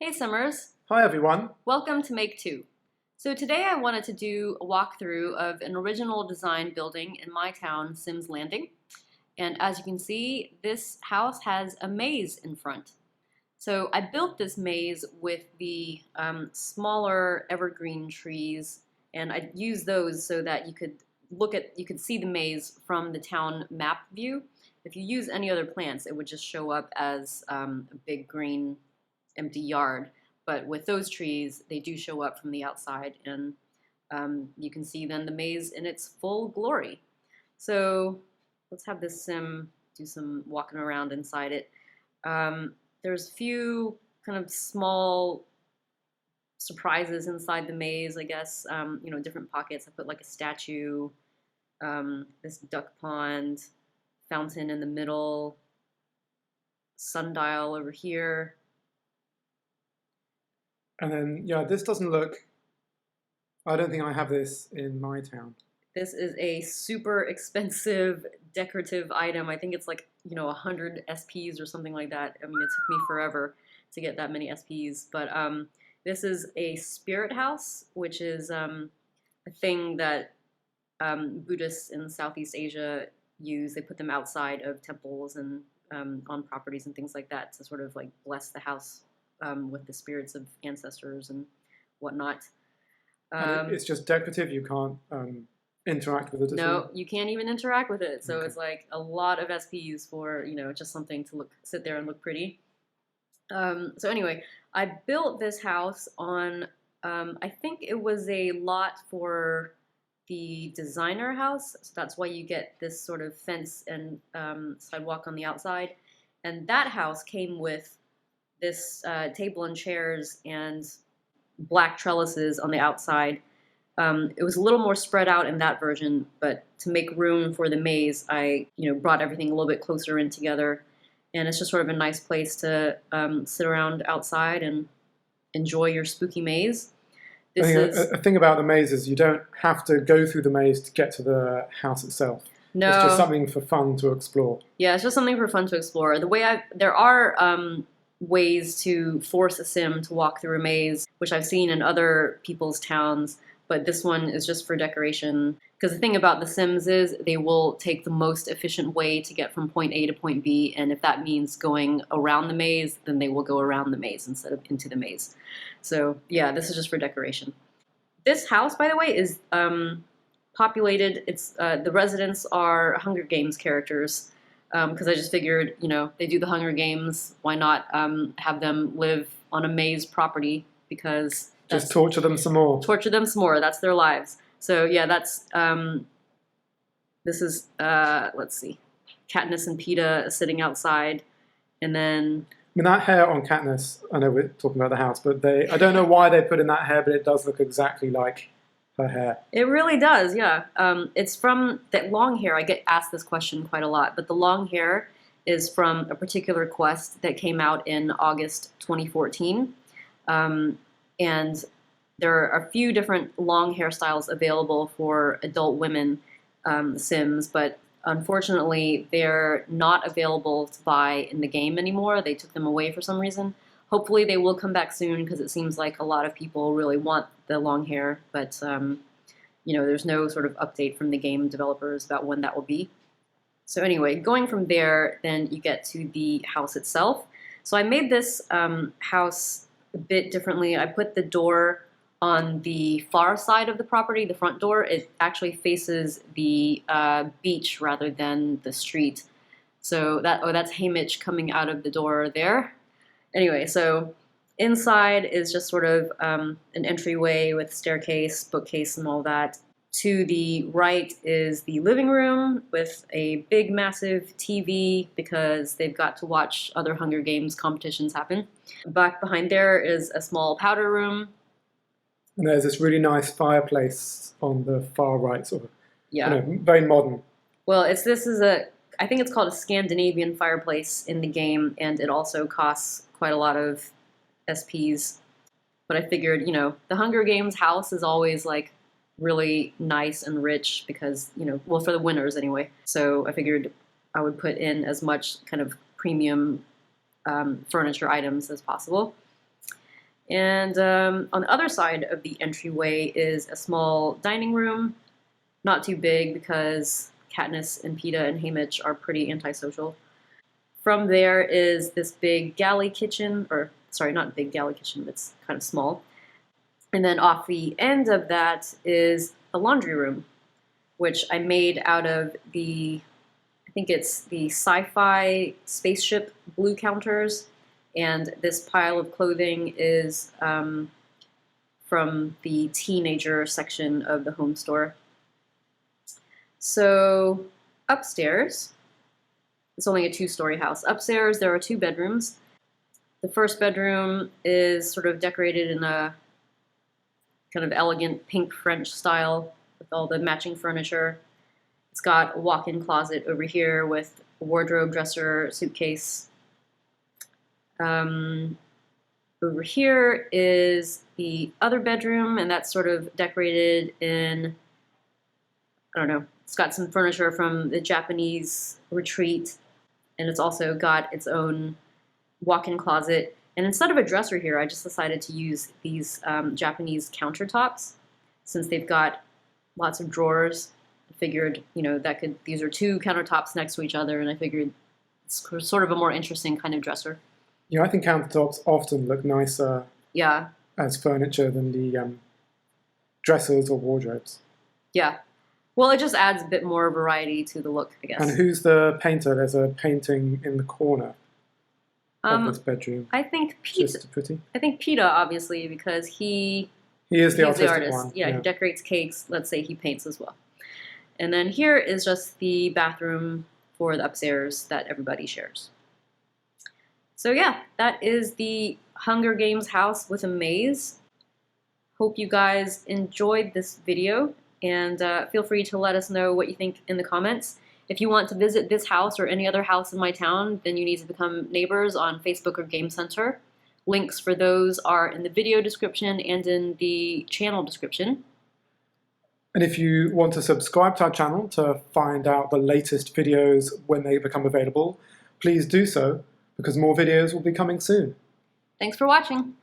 Hey Summers! Hi everyone! Welcome to Make 2. So today I wanted to do a walkthrough of an original design building in my town, Sims Landing. And as you can see, this house has a maze in front. So I built this maze with the smaller evergreen trees, and I used those so that you could see the maze from the town map view. If you use any other plants, it would just show up as a big green empty yard. But with those trees, they do show up from the outside, and you can see then the maze in its full glory. So let's have this sim do some walking around inside it. There's a few kind of small surprises inside the maze, I guess. Different pockets. I put like a statue, this duck pond, fountain in the middle, sundial over here. And then, yeah, this doesn't look, I don't think I have this in my town. This is a super expensive decorative item. I think it's like, 100 SPs or something like that. I mean, it took me forever to get that many SPs. But this is a spirit house, which is a thing that Buddhists in Southeast Asia use. They put them outside of temples and on properties and things like that to sort of like bless the house with the spirits of ancestors and whatnot. It's just decorative, you can't interact with it at all? No, you can't even interact with it. So Okay. It's like a lot of SPs for, just something to sit there and look pretty. So anyway, I built this house on, I think it was a lot for the designer house. So that's why you get this sort of fence and sidewalk on the outside. And that house came with this table and chairs and black trellises on the outside. It was a little more spread out in that version, but to make room for the maze, I brought everything a little bit closer in together, and it's just sort of a nice place to sit around outside and enjoy your spooky maze. A thing about the maze is you don't have to go through the maze to get to the house itself. No. It's just something for fun to explore. Yeah, it's just something for fun to explore. There are ways to force a sim to walk through a maze, which I've seen in other people's towns, but this one is just for decoration. Because the thing about the Sims is they will take the most efficient way to get from point A to point B, and if that means going around the maze, then they will go around the maze instead of into the maze. So yeah, this is just for decoration. This house, by the way, is populated. It's the residents are Hunger Games characters. Because I just figured, they do the Hunger Games, why not have them live on a maze property, because just torture them some more. Torture them some more, that's their lives. So yeah, that's, this is, let's see, Katniss and Peeta sitting outside, and then... I mean, that hair on Katniss, I know we're talking about the house, but I don't know why they put in that hair, but it does look exactly like her hair. It really does, yeah. It's from that long hair. I get asked this question quite a lot, but the long hair is from a particular quest that came out in August 2014. And there are a few different long hairstyles available for adult women Sims, but unfortunately they're not available to buy in the game anymore. They took them away for some reason. Hopefully they will come back soon, because it seems like a lot of people really want the long hair, but there's no sort of update from the game developers about when that will be. So anyway, going from there, then you get to the house itself. So I made this house a bit differently. I put the door on the far side of the property, the front door. It actually faces the beach rather than the street. So that's Haymitch coming out of the door there. Anyway, so inside is just sort of an entryway with staircase, bookcase, and all that. To the right is the living room with a big, massive TV, because they've got to watch other Hunger Games competitions happen. Back behind there is a small powder room. And there's this really nice fireplace on the far right, sort of, yeah, very modern. Well, I think it's called a Scandinavian fireplace in the game, and it also costs quite a lot of SPs. But I figured, the Hunger Games house is always like really nice and rich because, well, for the winners anyway. So I figured I would put in as much kind of premium furniture items as possible. And on the other side of the entryway is a small dining room, not too big because Katniss and Peeta and Haymitch are pretty antisocial. From there is this big galley kitchen, or sorry, not big galley kitchen, it's kind of small. And then off the end of that is a laundry room, which I made out of I think it's the sci-fi spaceship blue counters. And this pile of clothing is from the teenager section of the home store. So upstairs, it's only a 2-story house. Upstairs, there are 2 bedrooms. The first bedroom is sort of decorated in a kind of elegant pink French style with all the matching furniture. It's got a walk-in closet over here with a wardrobe, dresser, suitcase. Over here is the other bedroom, and that's sort of decorated in, I don't know, it's got some furniture from the Japanese retreat, and it's also got its own walk-in closet. And instead of a dresser here, I just decided to use these Japanese countertops, since they've got lots of drawers. I figured, you know, these are 2 countertops next to each other, and I figured it's sort of a more interesting kind of dresser. Yeah, I think countertops often look nicer Yeah. as furniture than the dressers or wardrobes. Yeah. Well, it just adds a bit more variety to the look, I guess. And who's the painter? There's a painting in the corner of this bedroom. I think Peeta. Just pretty. I think Peeta, obviously, because he is the he's the artistic artist. one. Yeah, he decorates cakes. Let's say he paints as well. And then here is just the bathroom for the upstairs that everybody shares. So yeah, that is the Hunger Games house with a maze. Hope you guys enjoyed this video, and feel free to let us know what you think in the comments. If you want to visit this house or any other house in my town, then you need to become neighbors on Facebook or Game Center. Links for those are in the video description and in the channel description. And if you want to subscribe to our channel to find out the latest videos when they become available, please do so, because more videos will be coming soon. Thanks for watching.